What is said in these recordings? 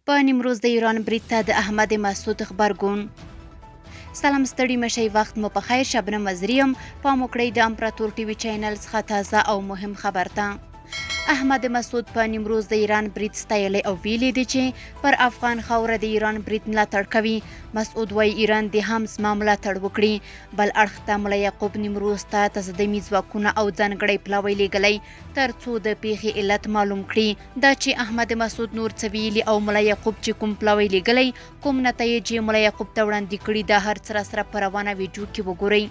په نیمروز د ایران برید ته د احمد مسعود غبرګون. سلام ستړي مشئ، وخت مو په خیر. شبنم وزیری یم. پام وکړئ د امپراتور ټي وي چینل څخه تازه او مهم خبر ته. احمد مسعود په نیمروز د ایران برید ستایلی او ویلي دی چې پر افغان خاوره د ایران برید ملاتړ کوي. مسعود وایي ایران دې هم زما ملاتړ وکړي. بل اړخ ته ملا یعقوب نیمروز ته تصدیمي ځواکونه او ځانګړی پلاوی لیږلی تر څو د پیښې علت معلوم کړي. دا چې احمد مسعود نور څه ویلي او ملا یعقوب چې کوم پلاوی لیږلی، کوم نتایج یې ملا یعقوب ته وړاندې کړي، دا هر څه راسره په روانه ویډیو کې وګورئ.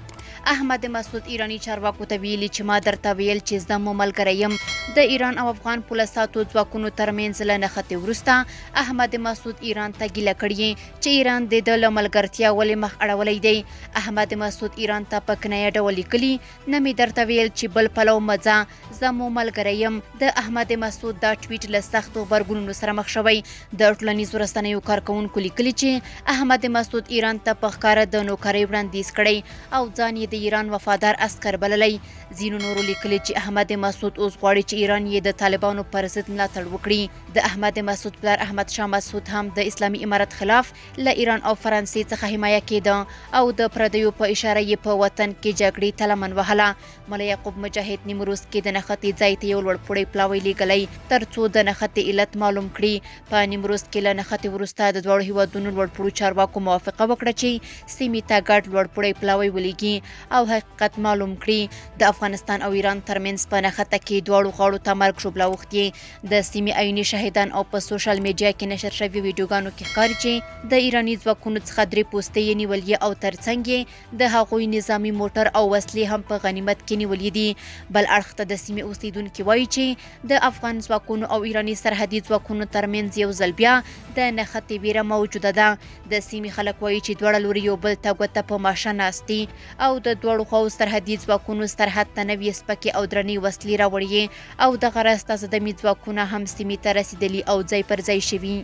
احمد مسعود ایرانی چارواکو ته ویلي چې ما درته ویل چې زه مو ملګری یم. د ایران او افغان پوله ساتو ځواکونو ترمنځ له نښتې وروسته احمد مسعود ایران ته ګیله کړې چې ایران د ده له ملګرتیا ولې مخ اړولی دی. احمد مسعود ایران ته په کنایه ډول لیکلي، نه مې درته ویل چې بل پلو مه ځه، زه مو ملګری یم. د احمد مسعود دا ټویټ له سختو غبرګونونو سره مخ شوی. د ټولنیزو رسنیو کارکوونکو لیکلي چې احمد مسعود ایران ته په ښکاره د نوکرۍ وړاندیز کړی او ځان یې د ایران وفادار عسکر بللی. ځینو نورو لیکلي چې احمد مسعود اوس غواړي چې ایران یې د طالبانو پر ضد ملاتړ وکړي. د احمد مسعود پلار احمد شاه مسعود هم د اسلامي امارت خلاف له ایران او فرانسې څخه حمایه کېده او د پردیو په اشاره یې په وطن کې جګړې ته لمن وهله. ملا یعقوب مجاهد نیمروز کې د نښتې ځای ته یو لوړپوړی پلاوی لیږلی تر څو د نښتې علت معلوم کړي. په نیمروز کې له نښتې وروسته د دواړو هیوادونو لوړپوړو چارواکو موافقه وکړه چې سیمې ته ګډ لوړپوړی پلاوی ولیږي او حقیقت معلوم کړي. د افغانستان او ایران ترمنځ په نښته کې دواړو غاړو ته مرګ ژوبله اوښتې. د سیمې عیني شاهدان او په سوشل میډیا کې نشر شوي ویډیوګانو کې ښکاري چې د ایراني ځواکونو څخه 3 پوستې یې نیولې او ترڅنګ یې د هغوی نظامي موټر او وسلې هم په غنیمت کې نیولې دي. بل اړخ ته د سیمې اوسیدونکي وایي چې د افغان ځواکونو او ایراني سرحدي ځواکونو ترمنځ یو ځل بیا د نښتې ویره موجوده ده. د سیمې خلک وایي چې دواړه لوري یو بل ته ګوته په ماشه ناست دي او د دواړو خواو سرحدي ځواکونو سرحد ته نوې سپکې او درنې وسلې راوړي او دغه راز تصدیمي ځواکونه هم سیمې ته رسیدلي او ځای پر ځای شوي.